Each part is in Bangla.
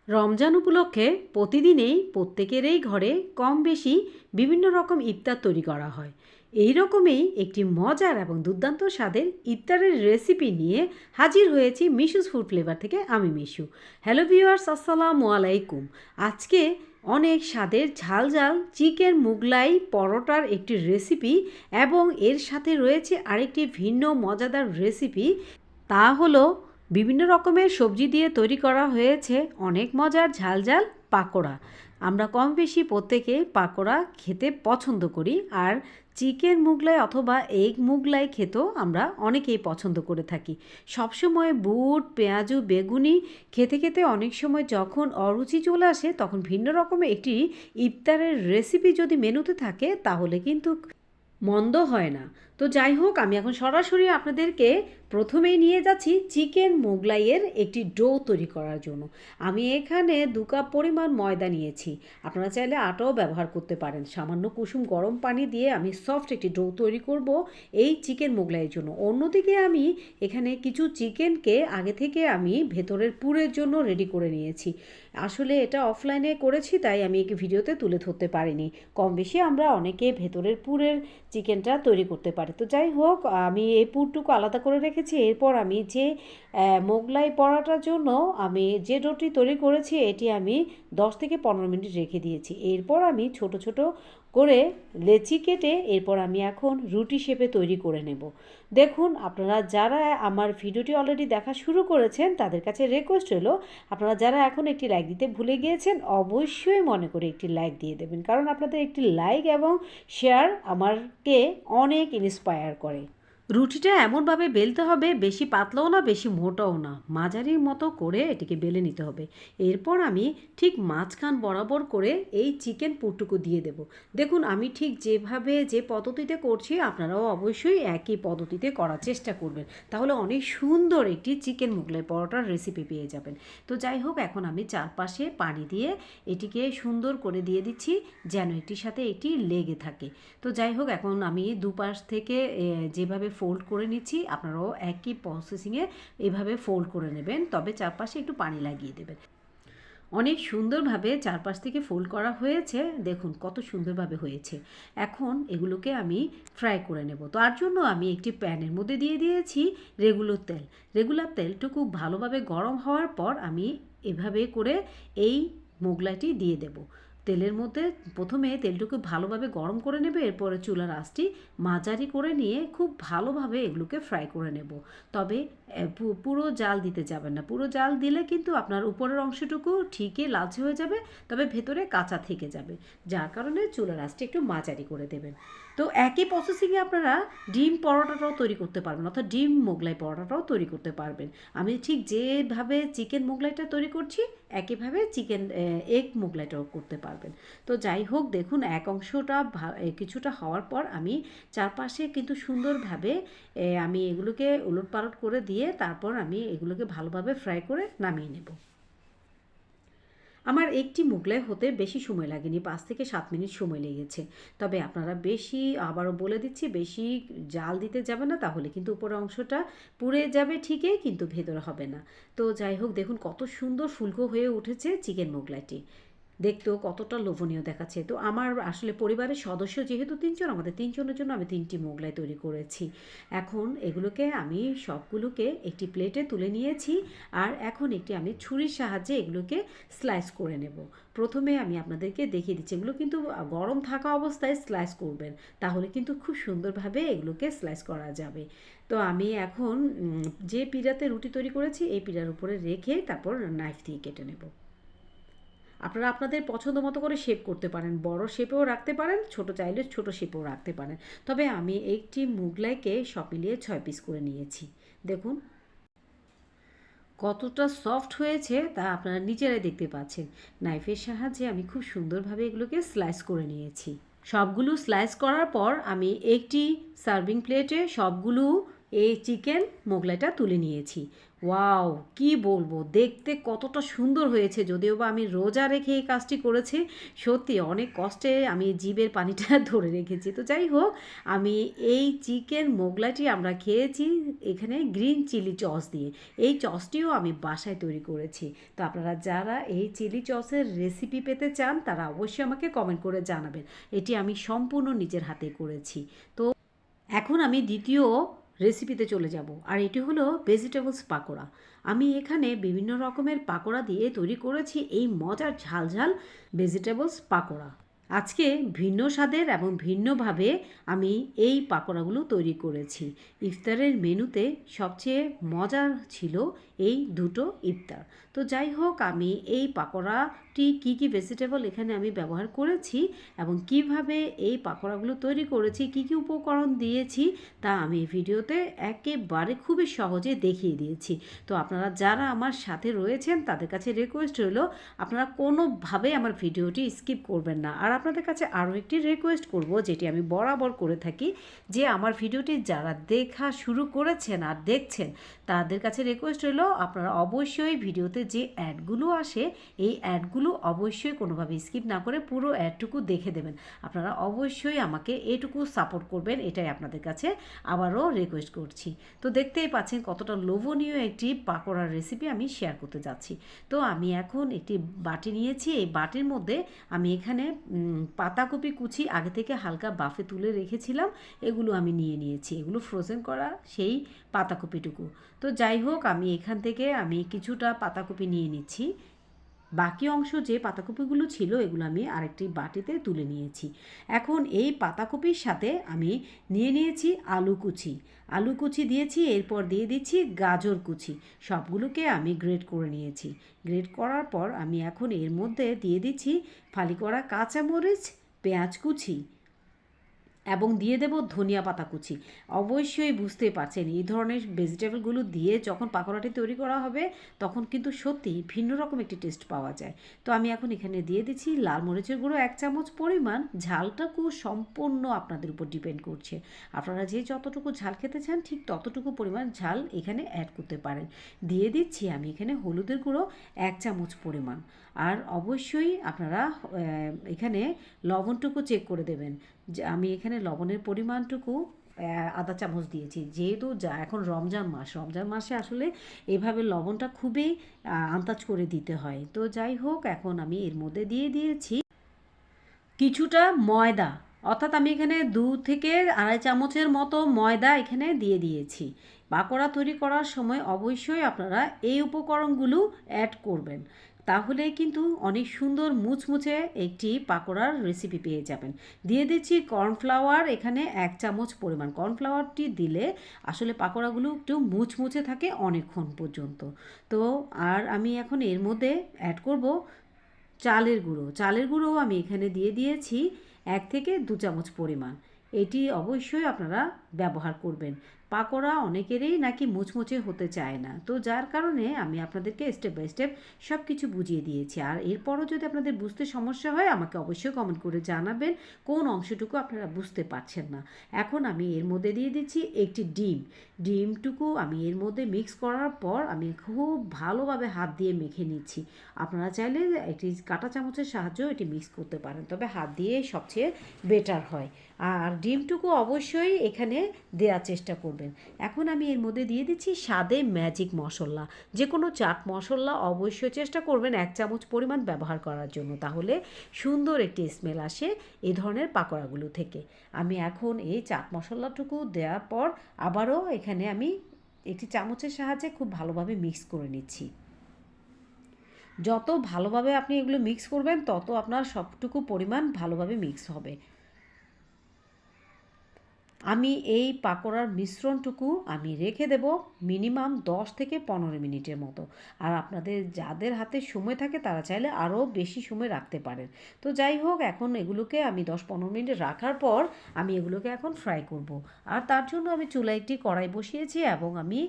রমজান উপলক্ষে প্রতিদিনেই প্রত্যেকেরই ঘরে কম বেশি বিভিন্ন রকম ইফতার তৈরি করা হয়। এই রকমই একটি মজার এবং দুর্দান্ত স্বাদের ইফতারের রেসিপি নিয়ে হাজির হয়েছি মিশুস ফুড ফ্লেভার থেকে আমি মিশু। হ্যালো ভিউয়ার্স, আসসালামু আলাইকুম। আজকে অনেক স্বাদের ঝাল ঝাল চিকেন মুগলাই পরোটার একটি রেসিপি এবং এর সাথে রয়েছে আরেকটি ভিন্ন মজাদার রেসিপি। তা হলো বিভিন্ন রকমের সবজি দিয়ে তৈরি করা হয়েছে অনেক মজার ঝাল ঝাল পাকোড়া। আমরা কম বেশি প্রত্যেকে পাকোড়া খেতে পছন্দ করি, আর চিকেন মুগলাই অথবা এগ মুগলাই খেতেও আমরা অনেকেই পছন্দ করে থাকি। সবসময় বুট পেঁয়াজু বেগুনি খেতে খেতে অনেক সময় যখন অরুচি চলে আসে, তখন ভিন্ন রকমের একটি ইফতারের রেসিপি যদি মেনুতে থাকে তাহলে কিন্তু মন্দ হয় না। তো যাই হোক, আমি এখন সরাসরি আপনাদেরকে প্রথমেই নিয়ে যাচ্ছি চিকেন মোগলাইয়ের একটি ডো তৈরি করার জন্য। আমি এখানে 2 কাপ পরিমাণ ময়দা নিয়েছি। আপনারা চাইলে আটাও ব্যবহার করতে পারেন। সামান্য কুসুম গরম পানি দিয়ে আমি সফট একটি ডো তৈরি করব এই চিকেন মোগলাইয়ের জন্য। অন্যদিকে আমি এখানে কিছু চিকেনকে আগে থেকে আমি ভেতরের পুরের জন্য রেডি করে নিয়েছি। আসলে এটা অফলাইনে করেছি, তাই আমি এই ভিডিওতে তুলে ধরতে পারিনি। কম বেশি আমরা অনেকে ভেতরের পুরের চিকেনটা তৈরি করতে পারি। তো যাই হোক, আমি এই পুরটুকু আলাদা করে রেখেছি। এরপর আমি যে মোগলাই পরাটার জন্য আমি যে ডোটি তৈরি করেছি, এটি আমি 10 থেকে 15 মিনিট রেখে দিয়েছি। এরপর আমি ছোট ছোট করে লেচি কেটে এরপর আমি এখন রুটি শেপে তৈরি করে নেব। দেখুন, আপনারা যারা আমার ভিডিওটি অলরেডি দেখা শুরু করেছেন তাদের কাছে রিকোয়েস্ট হলো, আপনারা যারা এখন একটি লাইক দিতে ভুলে গিয়েছেন অবশ্যই মনে করে একটি লাইক দিয়ে দেবেন, কারণ আপনাদের একটি লাইক এবং শেয়ার আমাকে অনেক ইন্সপায়ার করে। রুটিটা এমনভাবে বেলতে হবে, বেশি পাতলাও না বেশি মোটাও না, মাঝারির মতো করে এটিকে বেলে নিতে হবে। এরপর আমি ঠিক মাঝখান বরাবর করে এই চিকেন পুরটুকু দিয়ে দেব। দেখুন, আমি ঠিক যেভাবে যে পদ্ধতিতে করছি আপনারাও অবশ্যই একই পদ্ধতিতে করার চেষ্টা করবেন, তাহলে অনেক সুন্দর একটি চিকেন মোগলাই পরোটার রেসিপি পেয়ে যাবেন। তো যাই হোক, এখন আমি চারপাশে পানি দিয়ে এটিকে সুন্দর করে দিয়ে দিচ্ছি যেন এটির সাথে এটি লেগে থাকে। তো যাই হোক, এখন আমি দুপাশ থেকে যেভাবে ফোল্ড করে নিচ্ছি, আপনারাও একই প্রসেসিংয়ে এভাবে ফোল্ড করে নেবেন, তবে চারপাশে একটু পানি লাগিয়ে দেবেন। অনেক সুন্দরভাবে চারপাশ থেকে ফোল্ড করা হয়েছে। দেখুন কত সুন্দরভাবে হয়েছে। এখন এগুলোকে আমি ফ্রাই করে নেব। তার জন্য আমি একটি প্যানের মধ্যে দিয়ে দিয়েছি রেগুলার তেল। রেগুলার তেলটুকু ভালোভাবে গরম হওয়ার পর আমি এভাবে করে এই মোগলাইটি দিয়ে দেব তেলের মধ্যে। প্রথমে তেলটুকু ভালোভাবে গরম করে নেবে, এরপরে চুলার আঁচটি মাঝারি করে নিয়ে খুব ভালোভাবে এগুলোকে ফ্রাই করে নেব। তবে পুরো জাল দিতে যাবেন না, পুরো জাল দিলে কিন্তু আপনার উপরের অংশটুকু ঠিকই লালচে হয়ে যাবে, তবে ভেতরে কাঁচা থেকে যাবে, যার কারণে চুলার আঁচটি একটু মাঝারি করে দেবেন। তো একই প্রসেসিংয়ে আপনারা ডিম পরোটাটাও তৈরি করতে পারবেন, অর্থাৎ ডিম মোগলাই পরোটাটাও তৈরি করতে পারবেন। আমি ঠিক যেভাবে চিকেন মোগলাইটা তৈরি করছি একইভাবে চিকেন এগ মোগলাইটাও করতে পারবেন। তো যাই হোক, দেখুন এক অংশটা কিছুটা হওয়ার পর আমি চারপাশে কিন্তু সুন্দরভাবে আমি এগুলোকে উলটপালট করে দিয়ে তারপর আমি এগুলোকে ভালোভাবে ফ্রাই করে নামিয়ে নেব। আমার একটি মোগলাই হতে বেশি সময় লাগেনি, 5 থেকে 7 মিনিট সময় লেগেছে। তবে আপনারা বেশি, আবারও বলে দিচ্ছি, বেশি জাল দিতে যাবে না, তাহলে কিন্তু উপরের অংশটা পুড়ে যাবে ঠিকই, কিন্তু ভেতরে হবে না। তো যাই হোক, দেখুন কত সুন্দর ফুলকো হয়ে উঠেছে চিকেন মোগলাইটি, দেখতেও কতটা লোভনীয় দেখাচ্ছে। তো আমার আসলে পরিবারের সদস্য যেহেতু 3 জন, আমাদের 3 জনের জন্য আমি 3টি মোগলাই তৈরি করেছি। এখন এগুলোকে আমি সবগুলোকে একটি প্লেটে তুলে নিয়েছি, আর এখন একটি আমি ছুরির সাহায্যে এগুলোকে স্লাইস করে নেব। প্রথমে আমি আপনাদেরকে দেখিয়ে দিচ্ছি, এগুলো কিন্তু গরম থাকা অবস্থায় স্লাইস করবেন, তাহলে কিন্তু খুব সুন্দরভাবে এগুলোকে স্লাইস করা যাবে। তো আমি এখন যে পিঁড়াতে রুটি তৈরি করেছি এই পিঁড়ার উপরে রেখে তারপর নাইফ দিয়ে কেটে নেব। আপনারা আপনাদের পছন্দ মতো করে শেপ করতে পারেন, বড় শেপেও রাখতে পারেন, ছোট চাইলে ছোট শেপেও রাখতে পারেন। তবে আমি একটি মুগলাইকে সব মিলিয়ে 6 পিস করে নিয়েছি। দেখুন কতটা সফট হয়েছে তা আপনারা নিজেরাই দেখতে পাচ্ছেন। নাইফের সাহায্যে আমি খুব সুন্দরভাবে এগুলোকে স্লাইস করে নিয়েছি। সবগুলো স্লাইস করার পর আমি একটি সার্ভিং প্লেটে সবগুলো এই চিকেন মোগলাইটা তুলে নিয়েছি। ওয়াও, কি বলবো, দেখতে কতটা সুন্দর হয়েছে। যদিও বা আমি রোজা রেখে এই কাজটি করেছি, সত্যি অনেক কষ্টে আমি জিভের পানিটা ধরে রেখেছি। তো যাই হোক, আমি এই চিকেন মোগলাইটি আমরা খেয়েছি এখানে গ্রিন চিলি সস দিয়ে। এই সসটিও আমি বাসায় তৈরি করেছি। তো আপনারা যারা এই চিলি সসের রেসিপি পেতে চান তারা অবশ্যই আমাকে কমেন্ট করে জানাবেন। এটি আমি সম্পূর্ণ নিজের হাতে করেছি। তো এখন আমি দ্বিতীয় রেসিপিতে চলে যাব, আর এটি হলো ভেজিটেবলস পাকোড়া। আমি এখানে বিভিন্ন রকমের পাকোড়া দিয়ে তৈরি করেছি এই মজার ঝাল ঝাল ভেজিটেবলস পাকোড়া। আজকে ভিন্ন স্বাদের এবং ভিন্নভাবে আমি এই পাকোড়াগুলো তৈরি করেছি। ইফতারের মেনুতে সবচেয়ে মজার ছিল এই দুটো ইফতার। তো যাই হোক, আমি এই পাকোড়াটি কী কী ভেজিটেবল এখানে আমি ব্যবহার করেছি এবং কিভাবে এই পাকোড়াগুলো তৈরি করেছি, কী কী উপকরণ দিয়েছি, তা আমি ভিডিওতে একেবারে খুবই সহজে দেখিয়ে দিয়েছি। তো আপনারা যারা আমার সাথে রয়েছেন তাদের কাছে রিকোয়েস্ট রইল, আপনারা কোনোভাবে আমার ভিডিওটি স্কিপ করবেন না। আর আপনাদের কাছে আরও একটি রিকোয়েস্ট করব, যেটি আমি বরাবর করে থাকি, যে আমার ভিডিওটি যারা দেখা শুরু করেছেন আর দেখছেন তাদের কাছে রিকোয়েস্ট রইল, আপনারা অবশ্যই ভিডিওতে যে অ্যাডগুলো আসে এই অ্যাডগুলো অবশ্যই কোনোভাবে স্কিপ না করে পুরো অ্যাডটুকু দেখে দেবেন। আপনারা অবশ্যই আমাকে এটুকু সাপোর্ট করবেন, এটাই আপনাদের কাছে আবারও রিকোয়েস্ট করছি। তো দেখতেই পাচ্ছেন কতটা লোভনীয় একটি পাকোড়ার রেসিপি আমি শেয়ার করতে যাচ্ছি। তো আমি এখন একটি বাটি নিয়েছি। এই বাটির মধ্যে আমি এখানে পাতাকপি কুচি আগে থেকে হালকা বাফে তুলে রেখেছিলাম, এগুলো আমি নিয়েছি। এগুলো ফ্রোজেন করা সেই পাতাকপিটুকু। তো যাই হোক, আমি এখান থেকে আমি কিছুটা পাতাকপি নিয়ে নিচ্ছি। বাকি অংশ যে পাতাকপিগুলো ছিল এগুলো আমি আরেকটি বাটিতে তুলে নিয়েছি। এখন এই পাতাকপির সাথে আমি নিয়েছি আলু কুচি দিয়েছি, এরপর দিয়ে দিচ্ছি গাজর কুচি। সবগুলোকে আমি গ্রেট করে নিয়েছি। গ্রেট করার পর আমি এখন এর মধ্যে দিয়ে দিচ্ছি ফালি করা কাঁচামরিচ, পেঁয়াজ কুচি এবং দিয়ে দেব ধনিয়া পাতা কুচি। অবশ্যই বুঝতে পারছেন এই ধরনের ভেজিটেবলগুলো দিয়ে যখন পাকোড়াটি তৈরি করা হবে তখন কিন্তু সত্যি ভিন্ন রকম একটি টেস্ট পাওয়া যায়। তো আমি এখন এখানে দিয়ে দিচ্ছি লাল মরিচের গুঁড়ো 1 চামচ পরিমাণ। ঝালটাকু সম্পূর্ণ আপনাদের উপর ডিপেন্ড করছে, আপনারা যে যতটুকু ঝাল খেতে চান ঠিক ততটুকু পরিমাণ ঝাল এখানে অ্যাড করতে পারেন। দিয়ে দিচ্ছি আমি এখানে হলুদের গুঁড়ো 1 চামচ পরিমাণ। আর অবশ্যই আপনারা এখানে লবণটুকু চেক করে দেবেন। যে আমি এখানে লবণের পরিমাণটুকু আধা চামচ দিয়েছি, যেহেতু এখন রমজান মাসে আসলে এভাবে লবণটা খুবই আন্দাজ করে দিতে হয়। তো যাই হোক, এখন আমি এর মধ্যে দিয়ে দিয়েছি কিছুটা ময়দা, অর্থাৎ আমি এখানে 2 থেকে আড়াই চামচের মতো ময়দা এখানে দিয়ে দিয়েছি। পাকোড়া তৈরি করার সময় অবশ্যই আপনারা এই উপকরণগুলো অ্যাড করবেন, তাহলে কিন্তু অনেক সুন্দর মুচমুচে একটি পাকোড়ার রেসিপি পেয়ে যাবেন। দিয়ে দিচ্ছি কর্নফ্লাওয়ার এখানে 1 চামচ পরিমাণ। কর্নফ্লাওয়ারটি দিলে আসলে পাকোড়াগুলো একটু মুচমুচে থাকে অনেকক্ষণ পর্যন্ত। তো আর আমি এখন এর মধ্যে অ্যাড করব চালের গুঁড়ো আমি এখানে দিয়ে দিয়েছি 1 থেকে 2 চামচ পরিমাণ। এটি অবশ্যই আপনারা ব্যবহার করবেন। পাকোড়া অনেকেরই নাকি মুচমুচে হতে চায় না, তো যার কারণে আমি আপনাদেরকে স্টেপ বাই স্টেপ সব কিছু বুঝিয়ে দিয়েছি। আর এরপরও যদি আপনাদের বুঝতে সমস্যা হয় আমাকে অবশ্যই কমেন্ট করে জানাবেন কোন অংশটুকু আপনারা বুঝতে পারছেন না। এখন আমি এর মধ্যে দিয়ে দিচ্ছি একটি ডিমটুকু আমি এর মধ্যে মিক্স করার পর আমি খুব ভালোভাবে হাত দিয়ে মেখে নিচ্ছি। আপনারা চাইলে একটি কাঁটা চামচের সাহায্যেও এটি মিক্স করতে পারেন, তবে হাত দিয়ে সবচেয়ে বেটার হয়। আর ডিমটুকু অবশ্যই এখানে দেওয়ার চেষ্টা করবেন। এখন আমি এর মধ্যে দিয়ে দিচ্ছি স্বাদে ম্যাজিক মশলা। যে কোনো চাট মশলা অবশ্যই চেষ্টা করবেন 1 চামচ পরিমাণ ব্যবহার করার জন্য, তাহলে সুন্দর একটি স্মেল আসে এই ধরনের পাকোড়াগুলো থেকে। আমি এখন এই চাট মশলাটুকু দেওয়ার পর আবারও এখানে আমি একটি চামচের সাহায্যে খুব ভালোভাবে মিক্স করে নিচ্ছি। যত ভালোভাবে আপনি এগুলো মিক্স করবেন তত আপনার সবটুকু পরিমাণ ভালোভাবে মিক্স হবে। আমি এই পাকোড়ার মিশ্রণটুকু আমি রেখে দেব মিনিমাম 10 থেকে 15 মিনিটের মতো। আর আপনাদের যাদের হাতে সময় থাকে তারা চাইলে আরও বেশি সময় রাখতে পারেন। তো যাই হোক, এখন এগুলোকে আমি 10-15 মিনিট রাখার পর আমি এগুলোকে এখন ফ্রাই করব। আর তার জন্য আমি চুলায় একটি কড়াই বসিয়েছি এবং আমি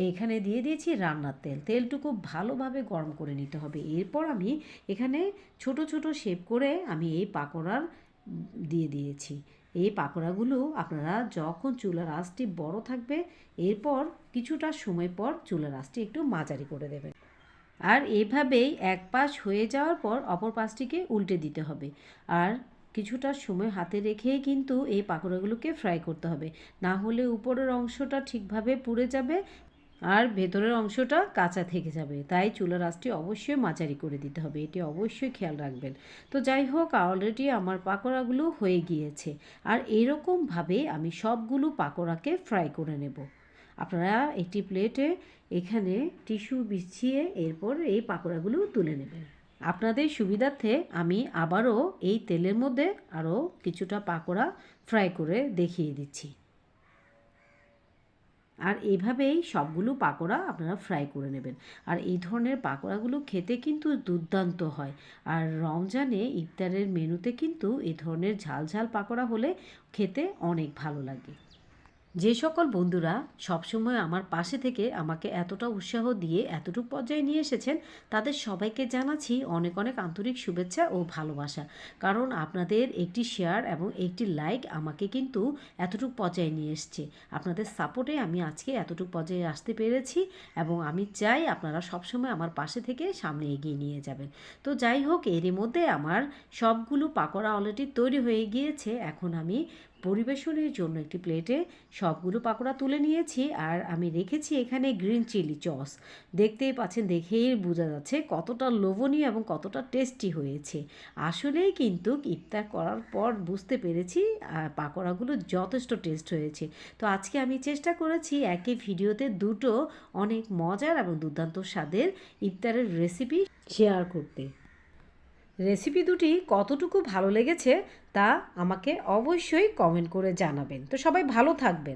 এখানে দিয়ে দিয়েছি রান্নার তেলটুকু ভালোভাবে গরম করে নিতে হবে। এরপর আমি এখানে ছোট ছোট শেপ করে আমি এই পাকোড়ার দিয়ে দিয়েছি। এই পাকোড়াগুলো আপনারা যখন চুলার আঁচটি বড় থাকবে এরপর কিছুটা সময় পর চুলার আঁচটি একটু মাঝারি করে দেবেন। আর এভাবেই এক পাশ হয়ে যাওয়ার পর অপর পাশটিকে উল্টে দিতে হবে। আর কিছুটা সময় হাতে রেখেই কিন্তু এই পাকোড়াগুলোকে ফ্রাই করতে হবে, না হলে উপরের অংশটা ঠিকভাবে পুড়ে যাবে আর ভেতরের অংশটা কাঁচা থেকে যাবে। তাই চুলার আঁচটি অবশ্যই মাঝারি করে দিতে হবে, এটি অবশ্যই খেয়াল রাখবেন। তো যাই হোক, অলরেডি আমার পাকোড়াগুলো হয়ে গিয়েছে আর এরকমভাবে আমি সবগুলো পাকোড়াকে ফ্রাই করে নেব। আপনারা একটি প্লেটে এখানে টিস্যু বিছিয়ে এরপর এই পাকোড়াগুলো তুলে নেবেন। আপনাদের সুবিধার্থে আমি আবারও এই তেলের মধ্যে আরও কিছুটা পাকোড়া ফ্রাই করে দেখিয়ে দিচ্ছি। আর এভাবেই সবগুলো পাকোড়া আপনারা ফ্রাই করে নেবেন। আর এই ধরনের পাকোড়াগুলো খেতে কিন্তু দুর্দান্ত হয়। আর রমজানে ইফতারের মেনুতে কিন্তু এই ধরনের ঝাল ঝাল পাকোড়া হলে খেতে অনেক ভালো লাগে। যে সকল বন্ধুরা সবসময় আমার পাশে থেকে আমাকে এতটা উৎসাহ দিয়ে এতটুকু পর্যায়ে নিয়ে এসেছেন, তাদের সবাইকে জানাচ্ছি অনেক অনেক আন্তরিক শুভেচ্ছা ও ভালোবাসা। কারণ আপনাদের একটি শেয়ার এবং একটি লাইক আমাকে কিন্তু এতটুকু পর্যায়ে নিয়ে এসছে। আপনাদের সাপোর্টে আমি আজকে এতটুকু পর্যায়ে আসতে পেরেছি এবং আমি চাই আপনারা সবসময় আমার পাশে থেকে সামনে এগিয়ে নিয়ে যাবেন। তো যাই হোক, এরই মধ্যে আমার সবগুলো পাকোড়া অলরেডি তৈরি হয়ে গিয়েছে। এখন আমি পরিবেশনের জন্য একটি প্লেটে সবগুলো পাকোড়া তুলে নিয়েছি আর আমি রেখেছি এখানে গ্রিন চিলি সস। দেখতেই পাচ্ছেন, দেখেই বোঝা যাচ্ছে কতটা লোভনীয় এবং কতটা টেস্টি হয়েছে। আসলেই কিন্তু ইফতার করার পর বুঝতে পেরেছি পাকোড়াগুলো যথেষ্ট টেস্ট হয়েছে। তো আজকে আমি চেষ্টা করেছি একই ভিডিওতে দুটো অনেক মজার এবং দুর্দান্ত স্বাদের ইফতারের রেসিপি শেয়ার করতে। রেসিপি দুটি কতটুকু ভালো লেগেছে তা আমাকে অবশ্যই কমেন্ট করে জানাবেন। তো সবাই ভালো থাকবেন।